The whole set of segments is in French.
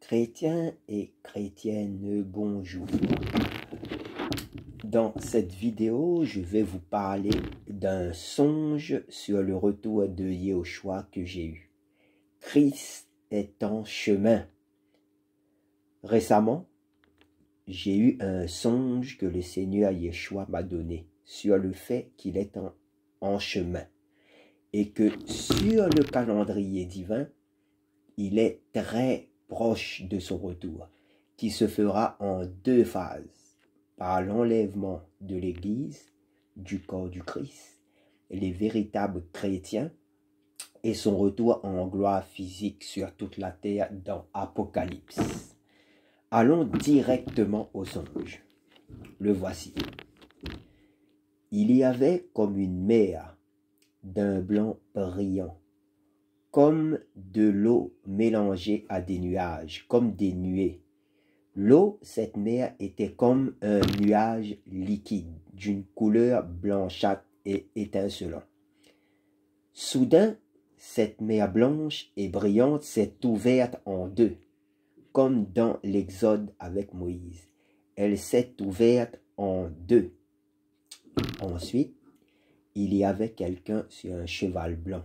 Chrétiens et chrétiennes, bonjour. Dans cette vidéo, je vais vous parler d'un songe sur le retour de Yahushua que j'ai eu. Christ est en chemin. Récemment, j'ai eu un songe que le Seigneur Yeshua m'a donné sur le fait qu'il est en chemin et que sur le calendrier divin, il est très proche de son retour, qui se fera en deux phases, par l'enlèvement de l'Église, du corps du Christ, les véritables chrétiens, et son retour en gloire physique sur toute la terre dans Apocalypse. Allons directement au songe. Le voici. Il y avait comme une mer d'un blanc brillant, comme de l'eau mélangée à des nuages, comme des nuées. L'eau, cette mer, était comme un nuage liquide, d'une couleur blanchâtre et étincelant. Soudain, cette mer blanche et brillante s'est ouverte en deux, comme dans l'Exode avec Moïse. Elle s'est ouverte en deux. Ensuite, il y avait quelqu'un sur un cheval blanc.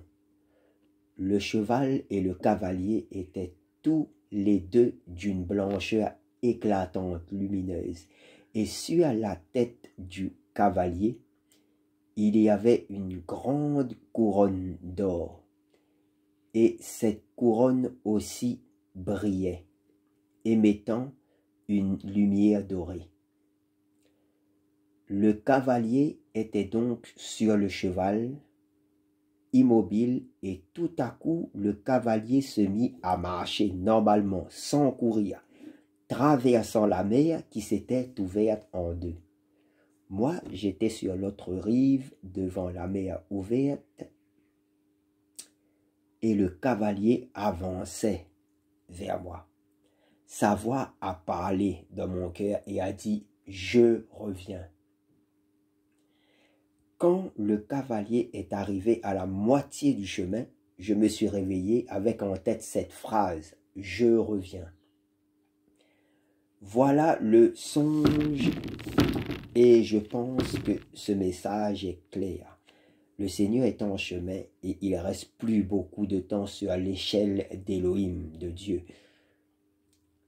Le cheval et le cavalier étaient tous les deux d'une blancheur éclatante, lumineuse. Et sur la tête du cavalier, il y avait une grande couronne d'or. Et cette couronne aussi brillait, émettant une lumière dorée. Le cavalier était donc sur le cheval, immobile, et tout à coup, le cavalier se mit à marcher normalement, sans courir, traversant la mer qui s'était ouverte en deux. Moi, j'étais sur l'autre rive, devant la mer ouverte, et le cavalier avançait vers moi. Sa voix a parlé dans mon cœur et a dit « Je reviens ». Quand le cavalier est arrivé à la moitié du chemin, je me suis réveillé avec en tête cette phrase « Je reviens ». Voilà le songe et je pense que ce message est clair. Le Seigneur est en chemin et il ne reste plus beaucoup de temps sur l'échelle d'Élohim, de Dieu,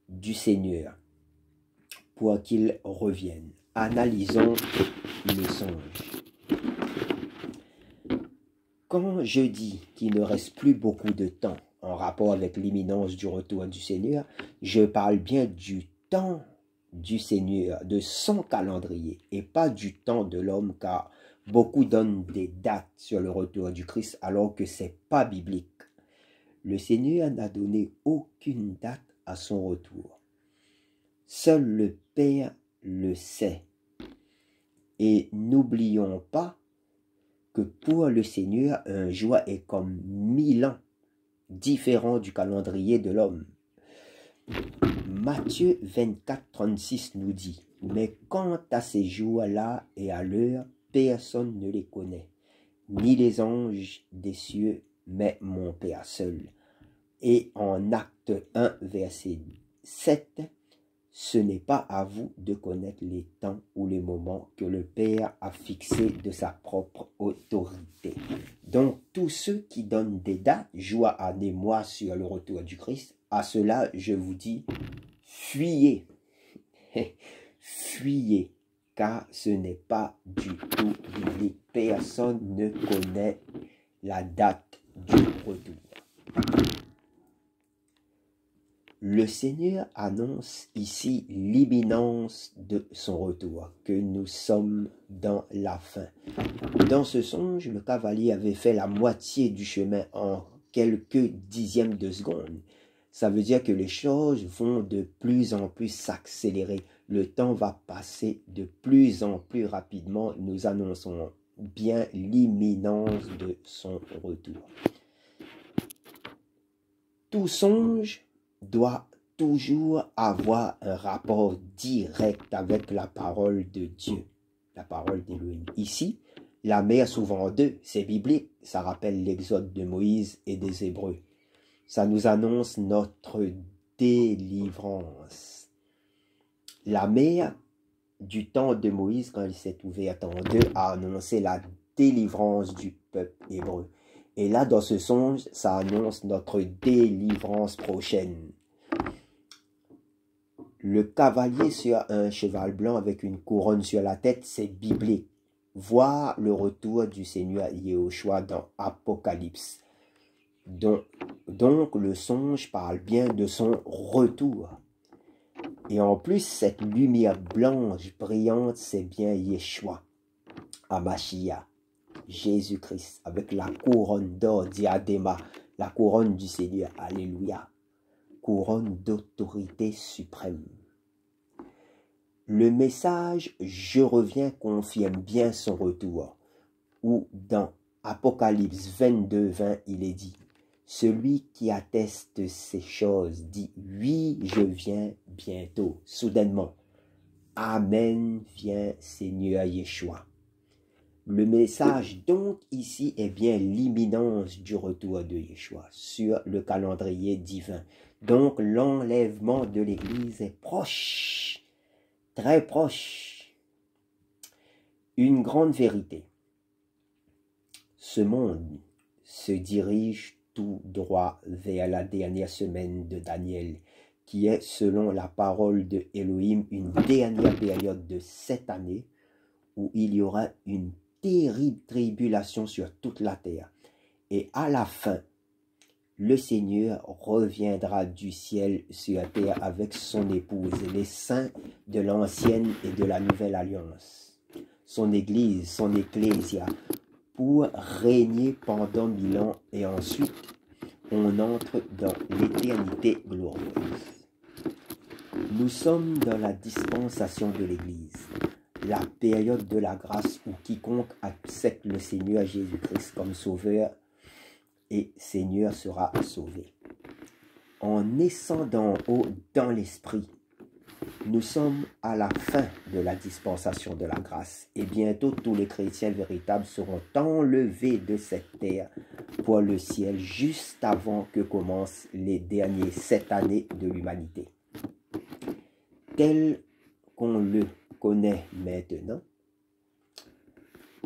du Seigneur, pour qu'il revienne. Analysons le songe. Quand je dis qu'il ne reste plus beaucoup de temps en rapport avec l'imminence du retour du Seigneur, je parle bien du temps du Seigneur, de son calendrier, et pas du temps de l'homme, car beaucoup donnent des dates sur le retour du Christ alors que ce n'est pas biblique. Le Seigneur n'a donné aucune date à son retour. Seul le Père le sait. Et n'oublions pas que pour le Seigneur, un jour est comme 1000 ans, différent du calendrier de l'homme. Matthieu 24, 36 nous dit, « Mais quant à ces jours-là et à l'heure, personne ne les connaît, ni les anges des cieux, mais mon Père seul. » Et en Acte 1, verset 7, ce n'est pas à vous de connaître les temps ou les moments que le Père a fixés de sa propre autorité. Donc, tous ceux qui donnent des dates, jours, années, mois sur le retour du Christ, à cela, je vous dis, fuyez. Fuyez, car ce n'est pas du tout biblique. Personne ne connaît la date du retour. Le Seigneur annonce ici l'imminence de son retour, que nous sommes dans la fin. Dans ce songe, le cavalier avait fait la moitié du chemin en quelques dixièmes de seconde. Ça veut dire que les choses vont de plus en plus s'accélérer. Le temps va passer de plus en plus rapidement. Nous annonçons bien l'imminence de son retour. Tout songe doit toujours avoir un rapport direct avec la parole de Dieu, la parole d'Élohim. Ici, la mer s'ouvre en deux, c'est biblique, ça rappelle l'exode de Moïse et des Hébreux. Ça nous annonce notre délivrance. La mer du temps de Moïse, quand il s'est ouverte en deux, a annoncé la délivrance du peuple hébreu. Et là, dans ce songe, ça annonce notre délivrance prochaine. Le cavalier sur un cheval blanc avec une couronne sur la tête, c'est biblique. Voir le retour du Seigneur Yahushua dans Apocalypse. Donc le songe parle bien de son retour. Et en plus, cette lumière blanche, brillante, c'est bien Yeshua, Hamashiach, Jésus-Christ, avec la couronne d'or, diadéma, la couronne du Seigneur, alléluia, couronne d'autorité suprême. Le message « Je reviens » confirme bien son retour, où dans Apocalypse 22, 20, il est dit « Celui qui atteste ces choses dit « Oui, je viens bientôt, soudainement. Amen, viens Seigneur Yeshua. » Le message donc ici est bien l'imminence du retour de Yeshua sur le calendrier divin. Donc l'enlèvement de l'Église est proche, très proche. Une grande vérité. Ce monde se dirige tout droit vers la dernière semaine de Daniel, qui est, selon la parole de Elohim, une dernière période de 7 années où il y aura une terrible tribulation sur toute la terre. Et à la fin, le Seigneur reviendra du ciel sur la terre avec son épouse, les saints de l'ancienne et de la nouvelle alliance, son église, son ecclésia, pour régner pendant 1000 ans et ensuite on entre dans l'éternité glorieuse. Nous sommes dans la dispensation de l'Église, la période de la grâce où quiconque accepte le Seigneur Jésus-Christ comme sauveur et Seigneur sera sauvé. En naissant d'en haut dans l'esprit, nous sommes à la fin de la dispensation de la grâce et bientôt tous les chrétiens véritables seront enlevés de cette terre pour le ciel juste avant que commencent les derniers 7 années de l'humanité. Tel qu'on le connaît maintenant,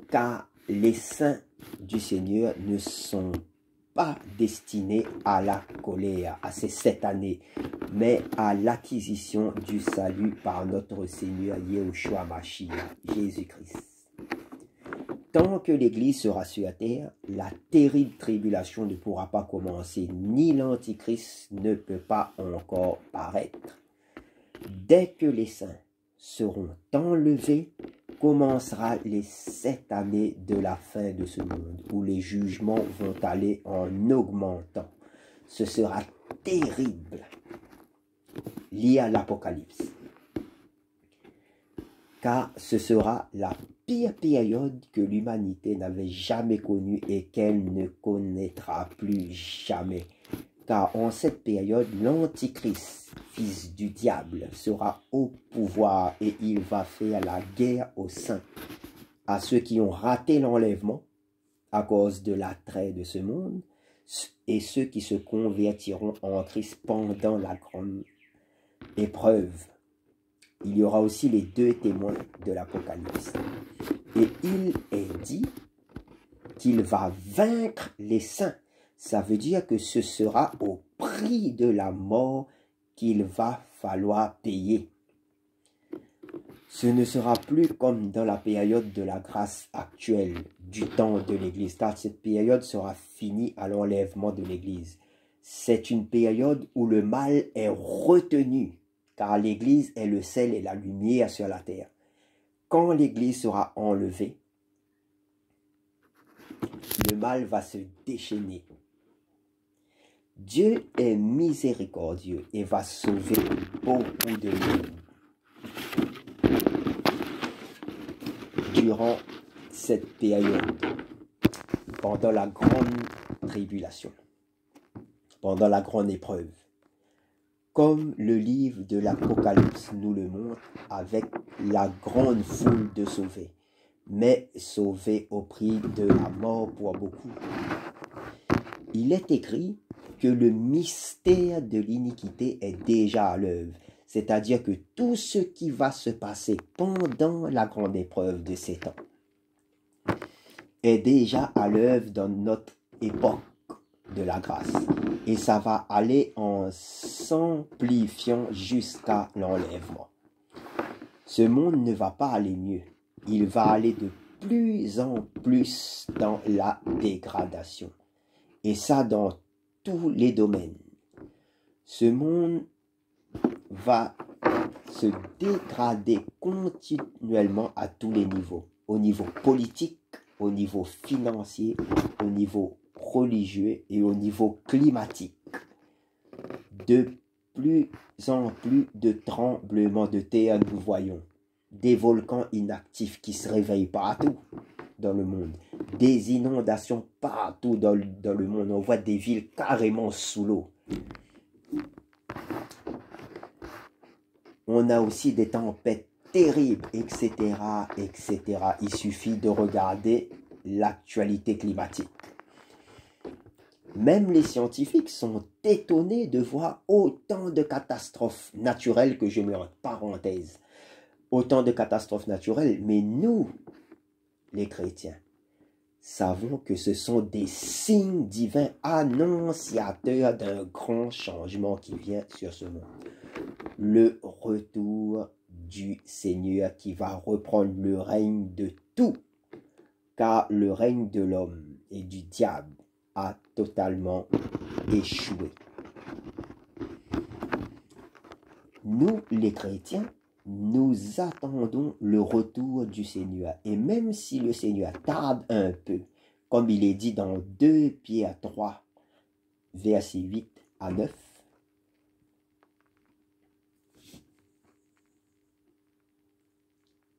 car les saints du Seigneur ne sont pas destinés à la colère, à ces 7 années, mais à l'acquisition du salut par notre Seigneur Yahushua Mashiach, Jésus-Christ. Tant que l'Église sera sur la terre, la terrible tribulation ne pourra pas commencer, ni l'Antichrist ne peut pas encore paraître. Dès que les saints seront enlevés, commencera les 7 années de la fin de ce monde, où les jugements vont aller en augmentant. Ce sera terrible, lié à l'Apocalypse, car ce sera la pire période que l'humanité n'avait jamais connue et qu'elle ne connaîtra plus jamais. Car en cette période, l'Antichrist, fils du diable, sera au pouvoir et il va faire la guerre aux saints, à ceux qui ont raté l'enlèvement à cause de l'attrait de ce monde et ceux qui se convertiront en Christ pendant la grande épreuve. Il y aura aussi les 2 témoins de l'Apocalypse. Et il est dit qu'il va vaincre les saints. Ça veut dire que ce sera au prix de la mort qu'il va falloir payer. Ce ne sera plus comme dans la période de la grâce actuelle du temps de l'Église, car cette période sera finie à l'enlèvement de l'Église. C'est une période où le mal est retenu, car l'Église est le sel et la lumière sur la terre. Quand l'Église sera enlevée, le mal va se déchaîner. Dieu est miséricordieux et va sauver beaucoup de monde durant cette période, pendant la grande tribulation, pendant la grande épreuve. Comme le livre de l'Apocalypse nous le montre, avec la grande foule de sauvés, mais sauvés au prix de la mort pour beaucoup. il est écrit que le mystère de l'iniquité est déjà à l'œuvre. C'est-à-dire que tout ce qui va se passer pendant la grande épreuve de ces temps est déjà à l'œuvre dans notre époque de la grâce. Et ça va aller en s'amplifiant jusqu'à l'enlèvement. Ce monde ne va pas aller mieux. Il va aller de plus en plus dans la dégradation. Et ça dans tous les domaines. Ce monde va se dégrader continuellement à tous les niveaux. Au niveau politique, au niveau financier, au niveau religieux et au niveau climatique. De plus en plus de tremblements de terre nous voyons. Des volcans inactifs qui se réveillent partout dans le monde. Des inondations partout dans le monde. On voit des villes carrément sous l'eau. On a aussi des tempêtes terribles, etc., etc. Il suffit de regarder l'actualité climatique. Même les scientifiques sont étonnés de voir autant de catastrophes naturelles, que je mets en parenthèse. Autant de catastrophes naturelles, mais nous, les chrétiens, savons que ce sont des signes divins annonciateurs d'un grand changement qui vient sur ce monde. Le retour du Seigneur qui va reprendre le règne de tout, car le règne de l'homme et du diable a totalement échoué. Nous, les chrétiens, nous attendons le retour du Seigneur. Et même si le Seigneur tarde un peu, comme il est dit dans 2 Pierre 3, versets 8 à 9,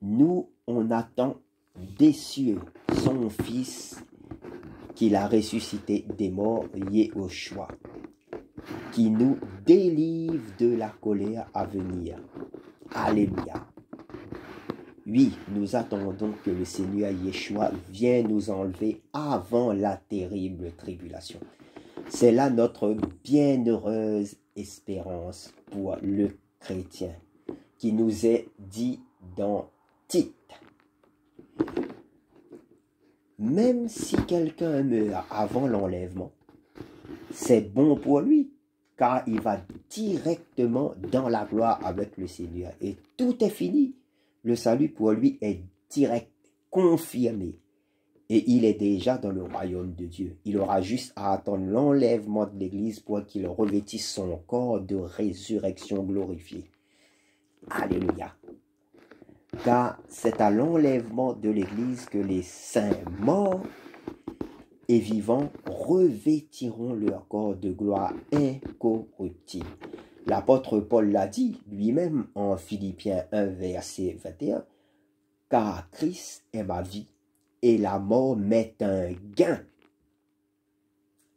nous, on attend des cieux son Fils qu'il a ressuscité des morts, Yeshua, qui nous délivre de la colère à venir. Alléluia. Oui, nous attendons que le Seigneur Yeshua vienne nous enlever avant la terrible tribulation. C'est là notre bienheureuse espérance pour le chrétien, qui nous est dit dans Tite. Même si quelqu'un meurt avant l'enlèvement, c'est bon pour lui, car il va directement dans la gloire avec le Seigneur. Et tout est fini. Le salut pour lui est direct, confirmé. Et il est déjà dans le royaume de Dieu. Il aura juste à attendre l'enlèvement de l'Église pour qu'il revêtisse son corps de résurrection glorifié. Alléluia. Car c'est à l'enlèvement de l'Église que les saints morts et vivants revêtiront leur corps de gloire incorruptible. L'apôtre Paul l'a dit lui-même en Philippiens 1, verset 21, « Car Christ est ma vie et la mort m'est un gain. »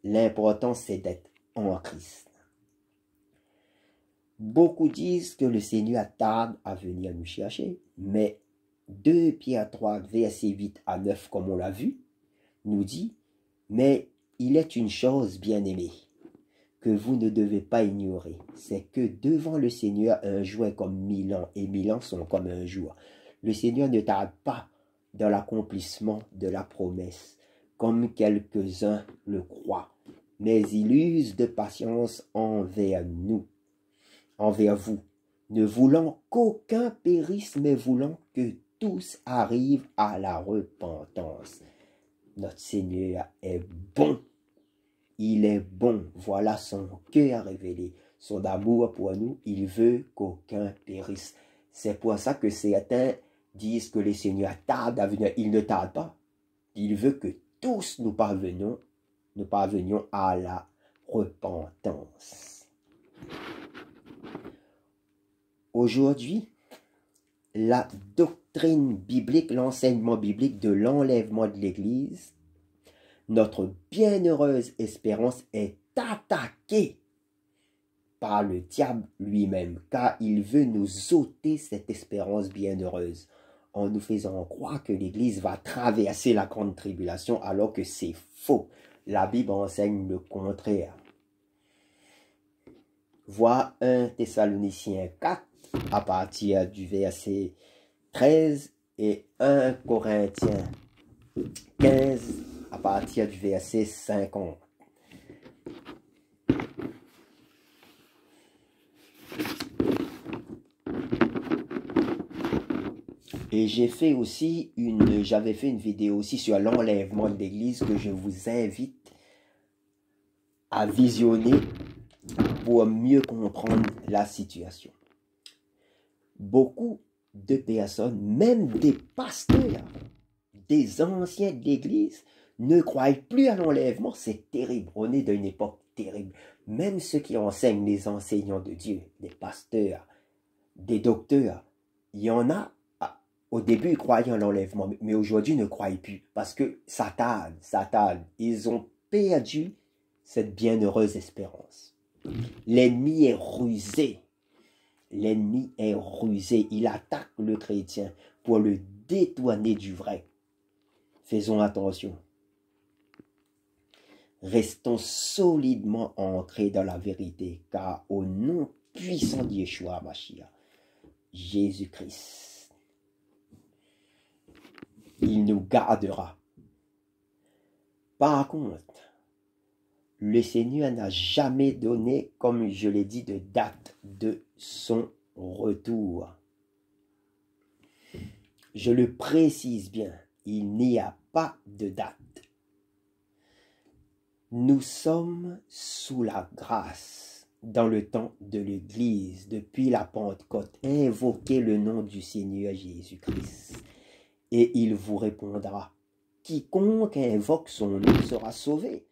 L'important, c'est d'être en Christ. Beaucoup disent que le Seigneur tarde à venir nous chercher, mais 2 Pierre 3, verset 8 à 9, comme on l'a vu, nous dit, « Mais il est une chose, bien-aimée, que vous ne devez pas ignorer, c'est que devant le Seigneur, un jour est comme 1000 ans, et 1000 ans sont comme un jour. Le Seigneur ne tarde pas dans l'accomplissement de la promesse, comme quelques-uns le croient, mais il use de patience envers nous, envers vous, ne voulant qu'aucun périsse, mais voulant que tous arrivent à la repentance. » Notre Seigneur est bon. Il est bon. Voilà son cœur révélé. Son amour pour nous, il veut qu'aucun périsse. C'est pour ça que certains disent que le Seigneur tarde à venir. Il ne tarde pas. Il veut que tous nous parvenions à la repentance. Aujourd'hui, la doctrine biblique, l'enseignement biblique de l'enlèvement de l'Église, notre bienheureuse espérance est attaquée par le diable lui-même, car il veut nous ôter cette espérance bienheureuse en nous faisant croire que l'Église va traverser la grande tribulation alors que c'est faux. La Bible enseigne le contraire. Vois 1 Thessaloniciens 4 à partir du verset 13 et 1 Corinthiens 15 à partir du verset 50. Et j'avais fait une vidéo aussi sur l'enlèvement de l'Église que je vous invite à visionner pour mieux comprendre la situation. Beaucoup de personnes, même des pasteurs, des anciens de l'Église, ne croient plus à l'enlèvement. C'est terrible. On est d'une époque terrible. Même ceux qui enseignent, les enseignants de Dieu, des pasteurs, des docteurs, il y en a, au début, ils croyaient en l'enlèvement, mais aujourd'hui, ils ne croient plus. Parce que Satan, ils ont perdu cette bienheureuse espérance. L'ennemi est rusé. L'ennemi est rusé. Il attaque le chrétien pour le détourner du vrai. Faisons attention. Restons solidement ancrés dans la vérité, car au nom puissant de Yeshua Mashiach, Jésus-Christ, il nous gardera. Par contre, le Seigneur n'a jamais donné, comme je l'ai dit, de date de son retour. Je le précise bien, il n'y a pas de date. Nous sommes sous la grâce dans le temps de l'Église, depuis la Pentecôte. Invoquez le nom du Seigneur Jésus-Christ et il vous répondra. Quiconque invoque son nom sera sauvé.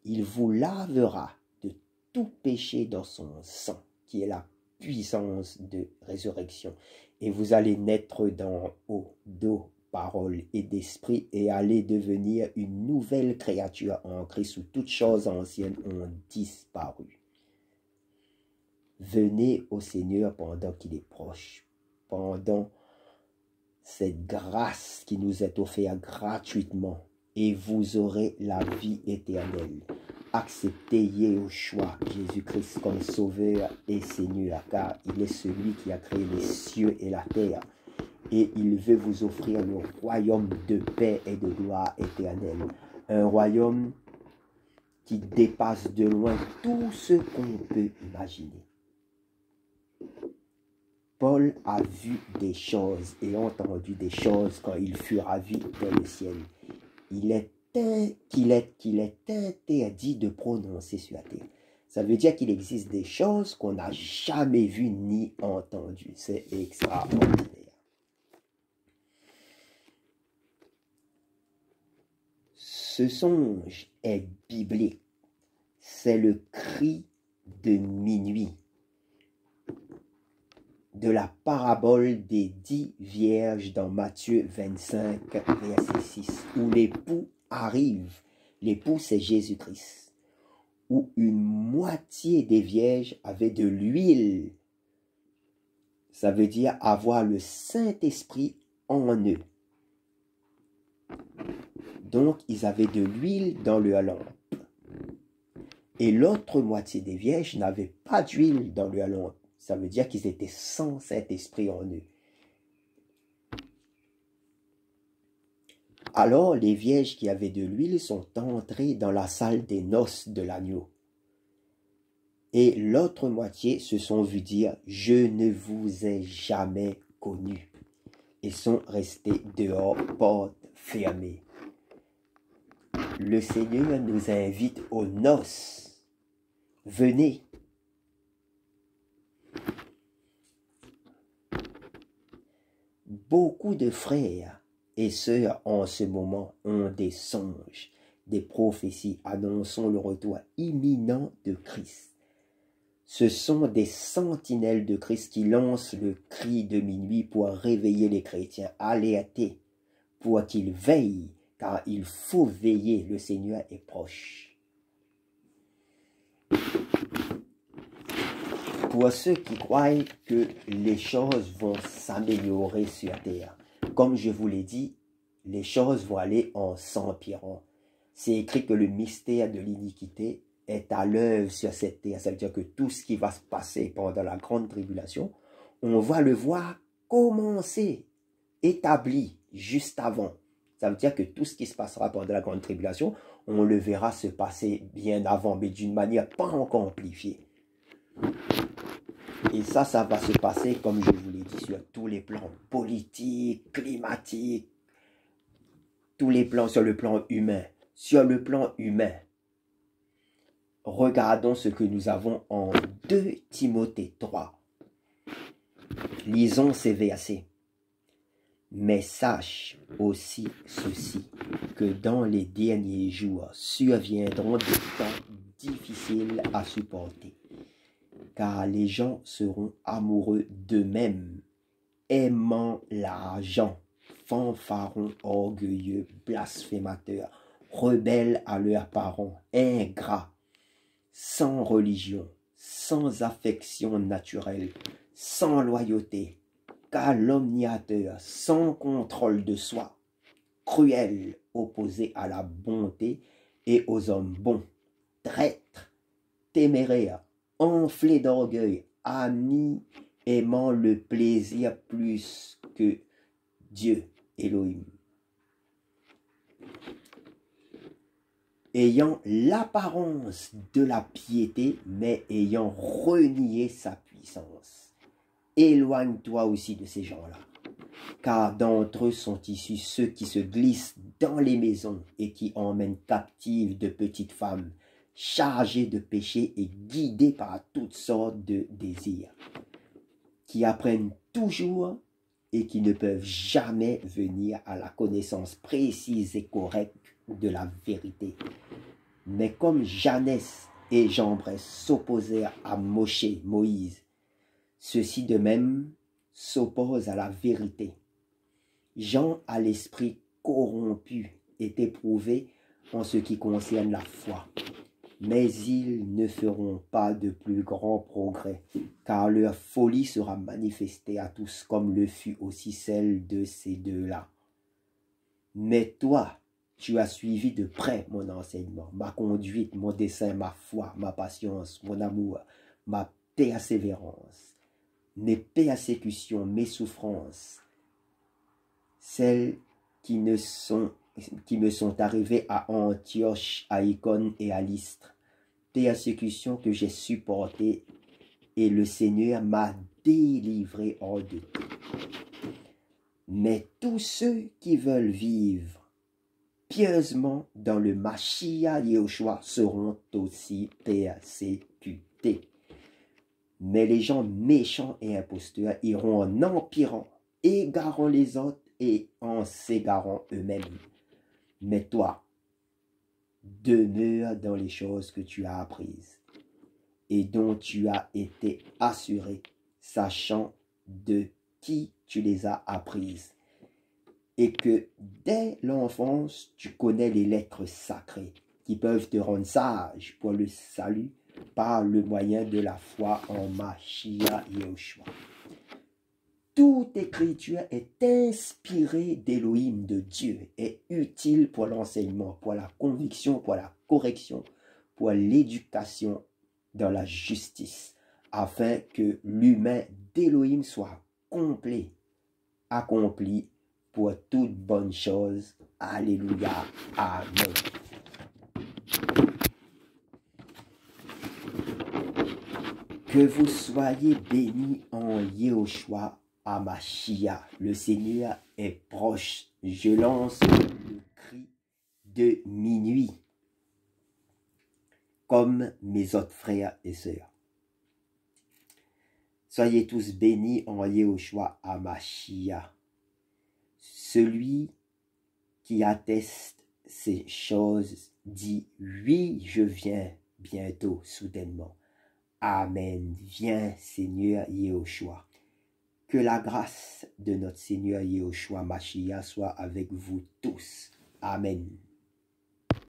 Il vous lavera de tout péché dans son sang, qui est la puissance de résurrection. Et vous allez naître d'en haut, d'eau, parole et d'esprit, et allez devenir une nouvelle créature en Christ où toutes choses anciennes ont disparu. Venez au Seigneur pendant qu'il est proche, pendant cette grâce qui nous est offerte gratuitement, et vous aurez la vie éternelle. Acceptez Yeshua, Jésus-Christ, comme Sauveur et Seigneur, car il est celui qui a créé les cieux et la terre. Et il veut vous offrir le royaume de paix et de gloire éternelle. Un royaume qui dépasse de loin tout ce qu'on peut imaginer. Paul a vu des choses et entendu des choses quand il fut ravi dans le ciel. Il est interdit de prononcer sur la terre. Ça veut dire qu'il existe des choses qu'on n'a jamais vues ni entendues. C'est extraordinaire. Ce songe est biblique. C'est le cri de minuit de la parabole des 10 vierges dans Matthieu 25, verset 6, où l'époux arrive. L'époux, c'est Jésus-Christ. Où une moitié des vierges avaient de l'huile. Ça veut dire avoir le Saint-Esprit en eux. Donc, ils avaient de l'huile dans leur lampe. Et l'autre moitié des vierges n'avaient pas d'huile dans leur lampe. Ça veut dire qu'ils étaient sans Saint-Esprit en eux. Alors, les vierges qui avaient de l'huile sont entrées dans la salle des noces de l'agneau. Et l'autre moitié se sont vues dire « Je ne vous ai jamais connu » et sont restées dehors, portes fermées. Le Seigneur nous invite aux noces. Venez. Beaucoup de frères et sœurs en ce moment ont des songes, des prophéties annonçant le retour imminent de Christ. Ce sont des sentinelles de Christ qui lancent le cri de minuit pour réveiller les chrétiens, alertés, pour qu'ils veillent, car il faut veiller, le Seigneur est proche. Pour ceux qui croient que les choses vont s'améliorer sur terre, comme je vous l'ai dit, les choses vont aller en s'empirant. C'est écrit que le mystère de l'iniquité est à l'œuvre sur cette terre. Ça veut dire que tout ce qui va se passer pendant la grande tribulation, on va le voir commencer, établi juste avant. Ça veut dire que tout ce qui se passera pendant la grande tribulation, on le verra se passer bien avant, mais d'une manière pas encore amplifiée. Et ça va se passer, comme je vous l'ai dit, sur tous les plans politiques, climatiques, tous les plans sur le plan humain. Sur le plan humain, regardons ce que nous avons en 2 Timothée 3. Lisons ces versets. Mais sache aussi ceci, que dans les derniers jours surviendront des temps difficiles à supporter, car les gens seront amoureux d'eux-mêmes, aimant l'argent, fanfarons, orgueilleux, blasphémateurs, rebelles à leurs parents, ingrats, sans religion, sans affection naturelle, sans loyauté, calomniateurs, sans contrôle de soi, cruels, opposés à la bonté et aux hommes bons, traîtres, téméraires, enflés d'orgueil, amis, aimant le plaisir plus que Dieu, Elohim, ayant l'apparence de la piété, mais ayant renié sa puissance. Éloigne-toi aussi de ces gens-là, car d'entre eux sont issus ceux qui se glissent dans les maisons et qui emmènent captives de petites femmes, chargées de péchés et guidées par toutes sortes de désirs, qui apprennent toujours et qui ne peuvent jamais venir à la connaissance précise et correcte de la vérité. Mais comme Janès et Jambres s'opposèrent à Moïse, ceux-ci de même s'opposent à la vérité. Jean à l'esprit corrompu est éprouvé en ce qui concerne la foi, mais ils ne feront pas de plus grands progrès, car leur folie sera manifestée à tous, comme le fut aussi celle de ces deux-là. Mais toi, tu as suivi de près mon enseignement, ma conduite, mon dessein, ma foi, ma patience, mon amour, ma persévérance, mes persécutions, mes souffrances, celles qui me sont arrivées à Antioche, à Icône et à Lystre, persécutions que j'ai supportées et le Seigneur m'a délivré hors d'eux. Mais tous ceux qui veulent vivre pieusement dans le Mashiach Yehoshua seront aussi persécutés. Mais les gens méchants et imposteurs iront en empirant, égarant les autres et en s'égarant eux-mêmes. Mais toi, demeure dans les choses que tu as apprises et dont tu as été assuré, sachant de qui tu les as apprises, et que dès l'enfance, tu connais les lettres sacrées qui peuvent te rendre sage pour le salut par le moyen de la foi en Mashiach Yehoshua. Toute écriture est inspirée d'Élohim, de Dieu, est utile pour l'enseignement, pour la conviction, pour la correction, pour l'éducation dans la justice, afin que l'humain d'Élohim soit complet, accompli pour toute bonne chose. Alléluia. Amen. Que vous soyez bénis en Yehoshua HaMashiach. Le Seigneur est proche. Je lance le cri de minuit, comme mes autres frères et sœurs. Soyez tous bénis en Yehoshua HaMashiach. Celui qui atteste ces choses dit, oui, je viens bientôt, soudainement. Amen. Viens, Seigneur Yehoshua. Que la grâce de notre Seigneur Yehoshua Mashiach soit avec vous tous. Amen.